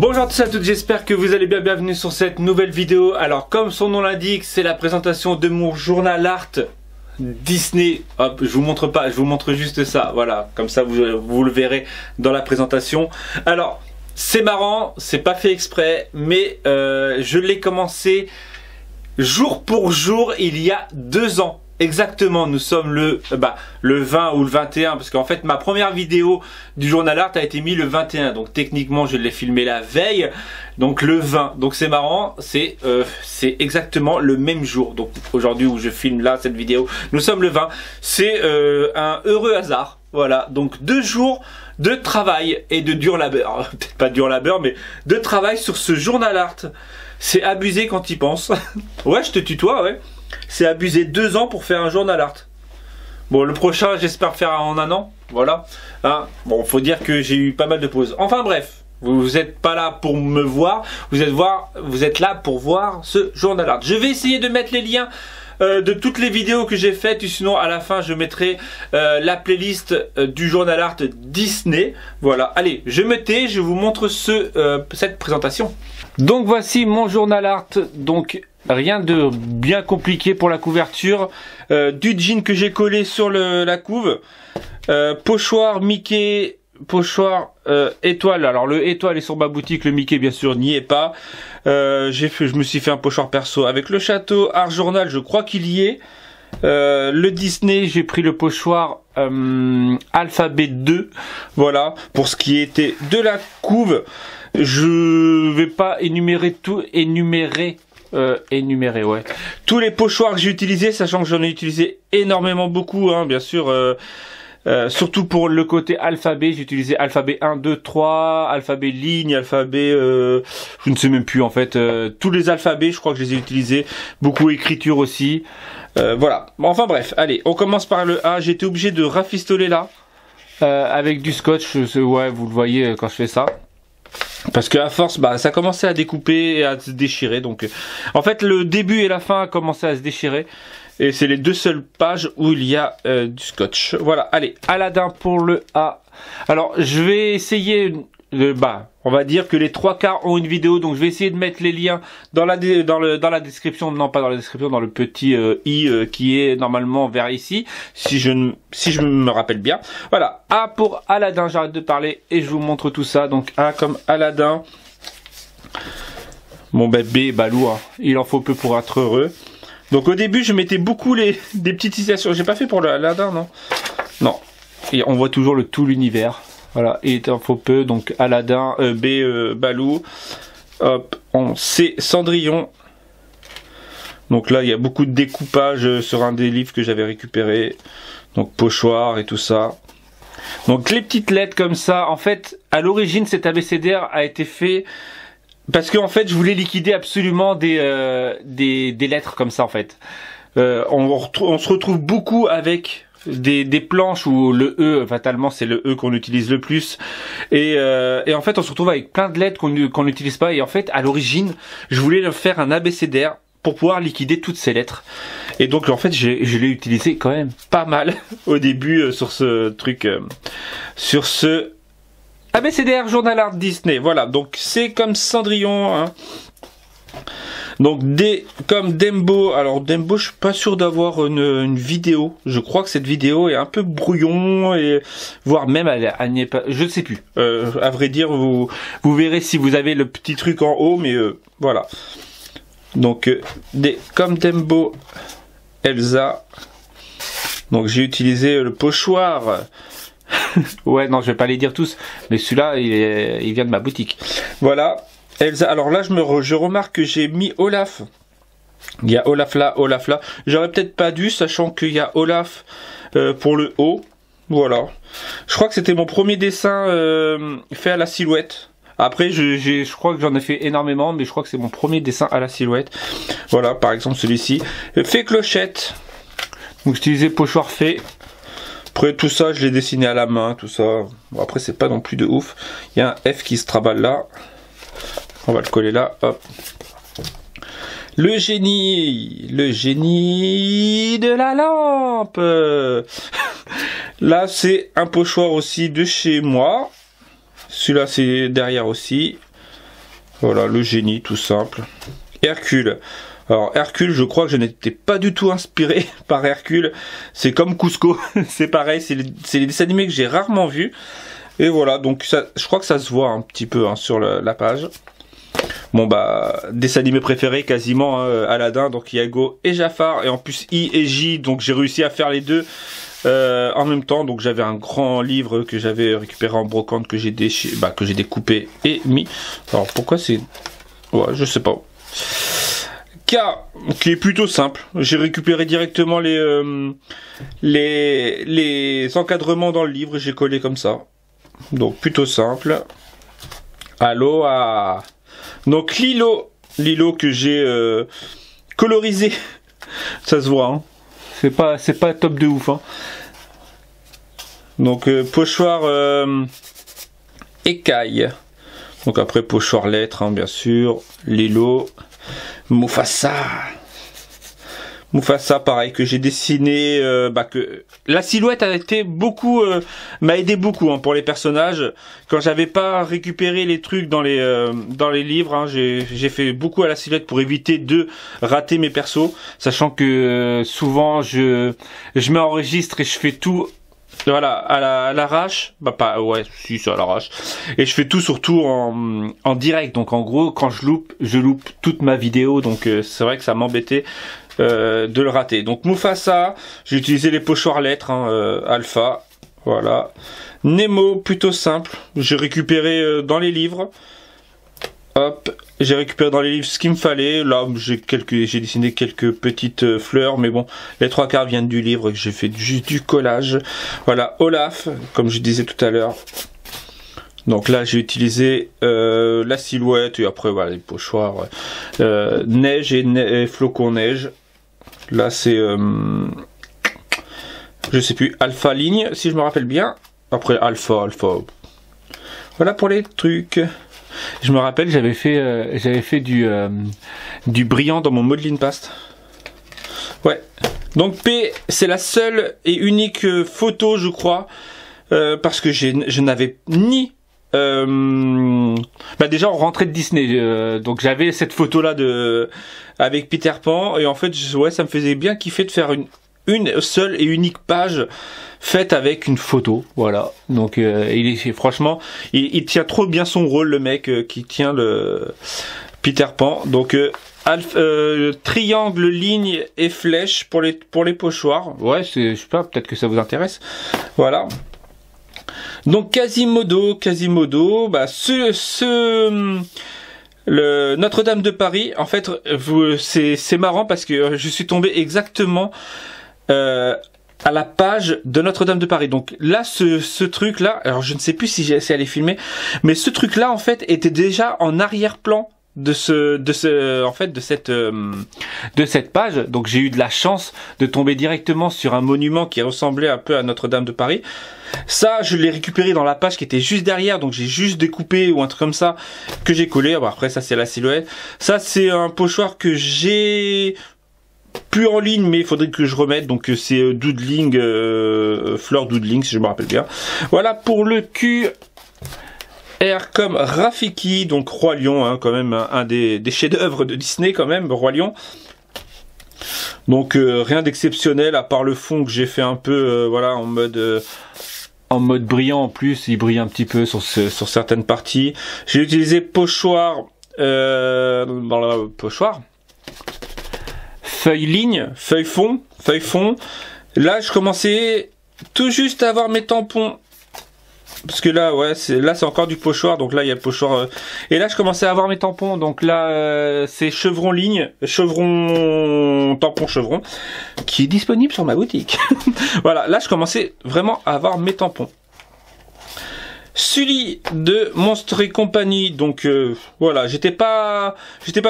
Bonjour à tous et à toutes, j'espère que vous allez bien, bienvenue sur cette nouvelle vidéo. Alors comme son nom l'indique, c'est la présentation de mon journal art Disney. Hop, je vous montre pas, je vous montre juste ça, voilà, comme ça vous le verrez dans la présentation. Alors c'est marrant, c'est pas fait exprès, mais je l'ai commencé jour pour jour il y a 2 ans. Exactement, nous sommes le 20 ou le 21, parce qu'en fait ma première vidéo du journal art a été mise le 21, donc techniquement je l'ai filmé la veille, donc le 20, donc c'est marrant, c'est exactement le même jour, donc aujourd'hui où je filme là cette vidéo, nous sommes le 20, c'est un heureux hasard, voilà, donc 2 jours de travail et de dur labeur, peut-être pas dur labeur, mais de travail sur ce journal art, c'est abusé quand il pense, ouais je te tutoie, ouais. C'est abusé, 2 ans pour faire un journal art. Bon, le prochain, j'espère faire en 1 an. Voilà. Hein, bon, faut dire que j'ai eu pas mal de pauses. Enfin bref, vous n'êtes pas là pour me voir. Vous êtes là pour voir ce journal art. Je vais essayer de mettre les liens de toutes les vidéos que j'ai faites. Sinon, à la fin, je mettrai la playlist du journal art Disney. Voilà. Allez, je me tais. Je vous montre cette présentation. Donc, voici mon journal art. Donc, rien de bien compliqué pour la couverture, du jean que j'ai collé sur la couve, pochoir Mickey, pochoir étoile. Alors le étoile est sur ma boutique, le Mickey bien sûr n'y est pas. Je me suis fait un pochoir perso avec le château, art journal, je crois qu'il y est. Le Disney, j'ai pris le pochoir alphabet 2, voilà, pour ce qui était de la couve. Je vais pas énumérer ouais. Tous les pochoirs que j'ai utilisés, sachant que j'en ai utilisé énormément beaucoup, hein, bien sûr, surtout pour le côté alphabet, j'ai utilisé alphabet 1, 2, 3, alphabet ligne, alphabet, je ne sais même plus en fait, tous les alphabets, je crois que je les ai utilisés, beaucoup écriture aussi, voilà. Enfin bref, allez, on commence par le A, j'ai été obligé de rafistoler là, avec du scotch, ouais, vous le voyez quand je fais ça. Parce que à force, ça commençait à découper et à se déchirer. Donc, en fait, le début et la fin a commencé à se déchirer. Et c'est les 2 seules pages où il y a du scotch. Voilà, allez, Aladdin pour le A. Alors, je vais essayer on va dire que les 3/4 ont une vidéo, donc je vais essayer de mettre les liens dans la description, non pas dans la description, dans le petit i qui est normalement vers ici, si je me rappelle bien. Voilà, A pour Aladdin, j'arrête de parler et je vous montre tout ça. Donc A comme Aladdin. Bon B, Balou, hein. Il en faut peu pour être heureux. Donc au début je mettais beaucoup des petites citations, j'ai pas fait pour Aladdin, non. Non, et on voit toujours tout l'univers. Voilà, il en faut peu, donc Aladdin, B, Balou, hop, on C, Cendrillon. Donc là, il y a beaucoup de découpage sur un des livres que j'avais récupéré. Donc pochoir et tout ça. Donc les petites lettres comme ça, en fait, à l'origine, cet abécédaire a été fait parce que en fait, je voulais liquider absolument des lettres comme ça, en fait. On se retrouve beaucoup avec des planches où le E, fatalement c'est le E qu'on utilise le plus, et en fait on se retrouve avec plein de lettres qu'on n'utilise pas, et en fait à l'origine je voulais faire un abécédaire pour pouvoir liquider toutes ces lettres, et donc en fait je l'ai utilisé quand même pas mal au début sur ce truc, sur ce abécédaire journal art Disney. Voilà, donc c'est comme Cendrillon, hein. Donc D comme Dembo. Alors Dembo, je suis pas sûr d'avoir une vidéo. Je crois que cette vidéo est un peu brouillon, et voire même elle n'y est pas. Je ne sais plus. À vrai dire, vous verrez si vous avez le petit truc en haut, mais voilà. Donc D comme Dembo, Elsa. Donc j'ai utilisé le pochoir. Ouais, non, je vais pas les dire tous, mais celui-là, il vient de ma boutique. Voilà. Elsa, alors là je remarque que j'ai mis Olaf. Il y a Olaf là, Olaf là. J'aurais peut-être pas dû, sachant qu'il y a Olaf pour le haut. Voilà. Je crois que c'était mon premier dessin fait à la silhouette. Après je crois que j'en ai fait énormément, mais je crois que c'est mon premier dessin à la silhouette. Voilà, par exemple celui-ci. Fait clochette. Donc j'utilisais pochoir fait. Après tout ça je l'ai dessiné à la main, tout ça. Bon, après c'est pas non plus de ouf. Il y a un F qui se travaille là. On va le coller là, hop. Le génie de la lampe. Là, c'est un pochoir aussi de chez moi. Celui-là, c'est derrière aussi. Voilà, le génie, tout simple. Hercule. Alors Hercule, je crois que je n'étais pas du tout inspiré par Hercule. C'est comme Cusco, c'est pareil, c'est les dessins animés que j'ai rarement vus. Et voilà, donc ça, je crois que ça se voit un petit peu hein, sur la page. Bon bah, dessin animé préféré quasiment, hein, Aladdin, donc Iago et Jafar. Et en plus I et J, donc j'ai réussi à faire les deux en même temps. Donc j'avais un grand livre que j'avais récupéré en brocante, que j'ai découpé et mis. Alors pourquoi c'est... Ouais, je sais pas. K, qui est plutôt simple. J'ai récupéré directement les encadrements dans le livre et j'ai collé comme ça. Donc plutôt simple. Aloha. Donc Lilo que j'ai colorisé. Ça se voit. Hein. C'est pas top de ouf. Hein. Donc pochoir écaille. Donc après pochoir lettres, hein, bien sûr. Lilo. Mufasa. Mufasa, pareil, que j'ai dessiné, que la silhouette a été beaucoup, m'a aidé beaucoup hein, pour les personnages. Quand j'avais pas récupéré les trucs dans les livres, hein, j'ai fait beaucoup à la silhouette pour éviter de rater mes persos, sachant que souvent je m'enregistre et je fais tout. Voilà, à l'arrache, ouais, si c'est à l'arrache. Et je fais tout surtout en direct. Donc en gros, quand je loupe toute ma vidéo. Donc c'est vrai que ça m'embêtait de le rater. Donc Mufasa, j'ai utilisé les pochoirs lettres, hein, alpha. Voilà. Nemo, plutôt simple. J'ai récupéré dans les livres. Hop, j'ai récupéré dans les livres ce qu'il me fallait. Là, j'ai dessiné quelques petites fleurs, mais bon, les trois quarts viennent du livre que j'ai fait juste du collage. Voilà, Olaf, comme je disais tout à l'heure. Donc là, j'ai utilisé la silhouette et après, voilà, les pochoirs. Neige et flocons neige. Là, c'est, je sais plus, alpha ligne, si je me rappelle bien. Après, alpha. Voilà pour les trucs. Je me rappelle, j'avais fait du brillant dans mon Modeling Past. Ouais. Donc P, c'est la seule et unique photo, je crois, parce que je n'avais ni... déjà en rentrée de Disney, donc j'avais cette photo-là avec Peter Pan, et en fait, ouais, ça me faisait bien kiffer de faire une seule et unique page faite avec une photo, voilà. Donc franchement, il tient trop bien son rôle, le mec qui tient le Peter Pan. Donc triangle, ligne et flèche pour les pochoirs. Ouais, je sais pas, peut-être que ça vous intéresse. Voilà. Donc Quasimodo, le Notre-Dame de Paris, en fait, c'est marrant parce que je suis tombé exactement à la page de Notre-Dame de Paris. Donc là, ce truc-là, alors je ne sais plus si j'ai essayé à les filmer, mais ce truc-là, en fait, était déjà en arrière-plan de cette page. Donc j'ai eu de la chance de tomber directement sur un monument qui ressemblait un peu à Notre-Dame de Paris. Ça, je l'ai récupéré dans la page qui était juste derrière, donc j'ai juste découpé ou un truc comme ça que j'ai collé. Bon, après ça c'est la silhouette. Ça c'est un pochoir que j'ai plus en ligne, mais il faudrait que je remette. Donc c'est Doodling, Fleur Doodling, si je me rappelle bien. Voilà pour le cul. R comme Rafiki, donc Roi Lion, hein, quand même un des chefs-d'œuvre de Disney quand même, Roi Lion. Donc rien d'exceptionnel à part le fond que j'ai fait un peu, voilà, en mode brillant en plus, il brille un petit peu sur certaines parties. J'ai utilisé pochoir dans la pochoir. Feuille ligne, feuille fond. Là, je commençais tout juste à avoir mes tampons. Parce que là, ouais, c'est encore du pochoir. Donc là, il y a le pochoir. Et là, je commençais à avoir mes tampons. Donc là, c'est chevron ligne, tampon chevron, qui est disponible sur ma boutique. Voilà, là, je commençais vraiment à avoir mes tampons. Sully de Monstres et compagnie. Donc voilà, j'étais pas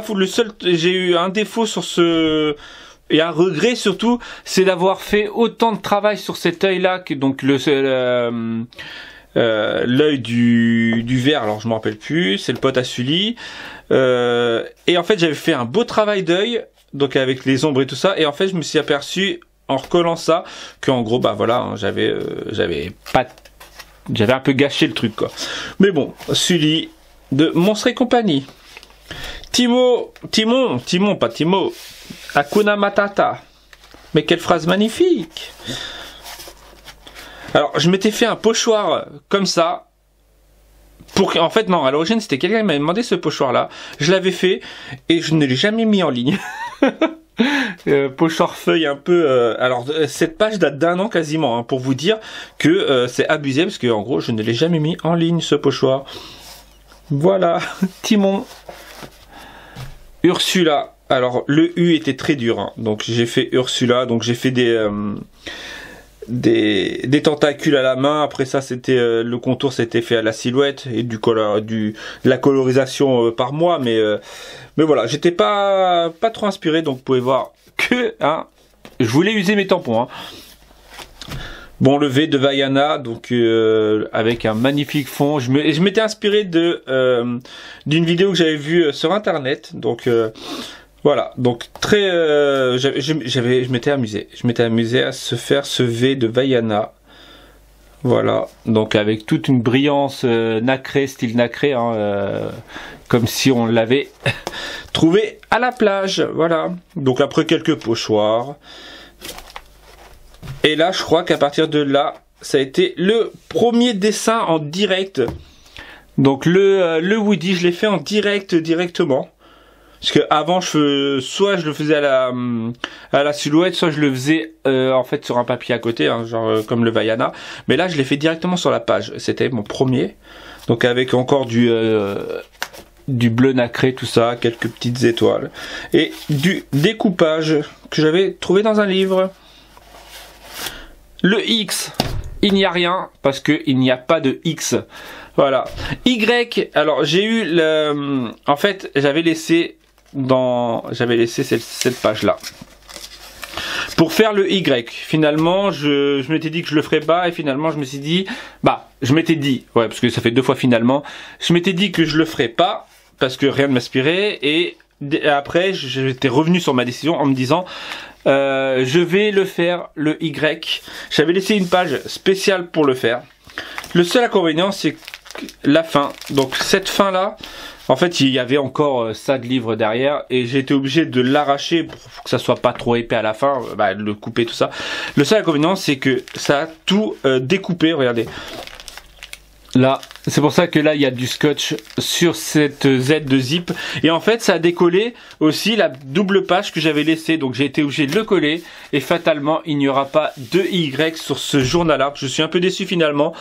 fou. Le seul, j'ai eu un défaut sur ce. Et un regret surtout, c'est d'avoir fait autant de travail sur cet œil-là, donc l'œil du verre, alors je me rappelle plus, c'est le pote à Sully. Et en fait, j'avais fait un beau travail d'œil, donc avec les ombres et tout ça. Et en fait, je me suis aperçu en recollant ça qu'en gros, bah voilà, hein, j'avais un peu gâché le truc, quoi. Mais bon, Sully de Monstres et compagnie. Timon, pas Timo. Hakuna Matata. Mais quelle phrase magnifique. Alors, je m'étais fait un pochoir comme ça. En fait, non, à l'origine, c'était quelqu'un qui m'avait demandé ce pochoir-là. Je l'avais fait et je ne l'ai jamais mis en ligne. Pochoir feuille un peu... alors, cette page date d'1 an quasiment, hein, pour vous dire que c'est abusé, parce que en gros, je ne l'ai jamais mis en ligne, ce pochoir. Voilà, Timon. Ursula. Alors, le U était très dur, hein. Donc j'ai fait Ursula, donc j'ai fait des tentacules à la main. Après ça, c'était le contour, c'était fait à la silhouette et de la colorisation par moi, mais voilà, j'étais pas trop inspiré, donc vous pouvez voir que hein, je voulais user mes tampons. Hein. Bon, le V de Vaiana, donc avec un magnifique fond. Je m'étais inspiré d'une vidéo que j'avais vue sur internet, donc voilà, donc très, je m'étais amusé à se faire ce V de Vaiana. Voilà, donc avec toute une brillance nacrée, style nacré, hein, comme si on l'avait trouvé à la plage. Voilà, donc après quelques pochoirs. Et là, je crois qu'à partir de là, ça a été le premier dessin en direct. Donc le Woody, je l'ai fait en directement. Parce que avant, soit je le faisais à la silhouette, soit je le faisais en fait sur un papier à côté, hein, genre comme le Vaiana. Mais là, je l'ai fait directement sur la page. C'était mon premier. Donc avec encore du bleu nacré, tout ça, quelques petites étoiles. Et du découpage que j'avais trouvé dans un livre. Le X, il n'y a rien parce que il n'y a pas de X. Voilà. Y, alors j'ai eu en fait, j'avais laissé cette page là pour faire le Y. Finalement, je m'étais dit que je le ferais pas et finalement je me suis dit, ouais, parce que ça fait 2 fois finalement. Je m'étais dit que je le ferais pas parce que rien ne m'inspirait et après j'étais revenu sur ma décision en me disant je vais le faire le Y. J'avais laissé une page spéciale pour le faire. Le seul inconvénient c'est la fin. Donc cette fin là, en fait il y avait encore ça de livre derrière et j'ai été obligé de l'arracher pour que ça soit pas trop épais à la fin, le couper tout ça. Le seul inconvénient c'est que ça a tout découpé, regardez. Là, c'est pour ça que là il y a du scotch sur cette Z de zip et en fait ça a décollé aussi la double page que j'avais laissée, donc j'ai été obligé de le coller et fatalement il n'y aura pas de Y sur ce journal art. Je suis un peu déçu finalement,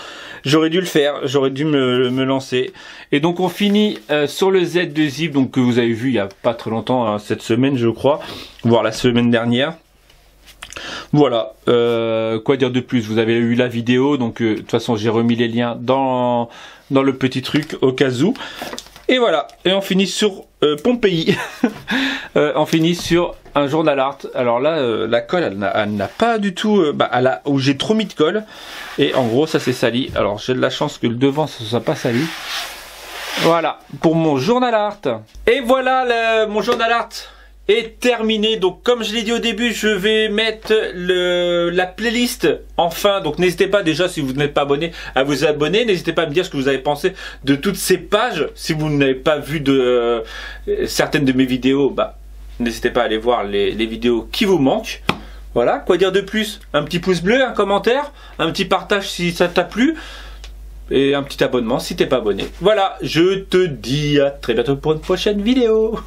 j'aurais dû le faire, j'aurais dû me lancer. Et donc on finit sur le Z de zip, donc que vous avez vu il y a pas très longtemps, hein, cette semaine je crois, voire la semaine dernière. Voilà, quoi dire de plus, vous avez eu la vidéo, donc de toute façon j'ai remis les liens dans le petit truc au cas où. Et voilà, et on finit sur Pompéi, on finit sur un journal art. Alors là, la colle, elle n'a pas du tout, où j'ai trop mis de colle, et en gros ça s'est sali. Alors j'ai de la chance que le devant ça ne soit pas sali. Voilà, pour mon journal art. Et voilà mon journal art est terminé. Donc comme je l'ai dit au début, je vais mettre la playlist en fin, donc n'hésitez pas déjà, si vous n'êtes pas abonné, à vous abonner. N'hésitez pas à me dire ce que vous avez pensé de toutes ces pages. Si vous n'avez pas vu certaines de mes vidéos, n'hésitez pas à aller voir les vidéos qui vous manquent. Voilà, quoi dire de plus? Un petit pouce bleu, un commentaire, un petit partage si ça t'a plu, et un petit abonnement si t'es pas abonné. Voilà, je te dis à très bientôt pour une prochaine vidéo.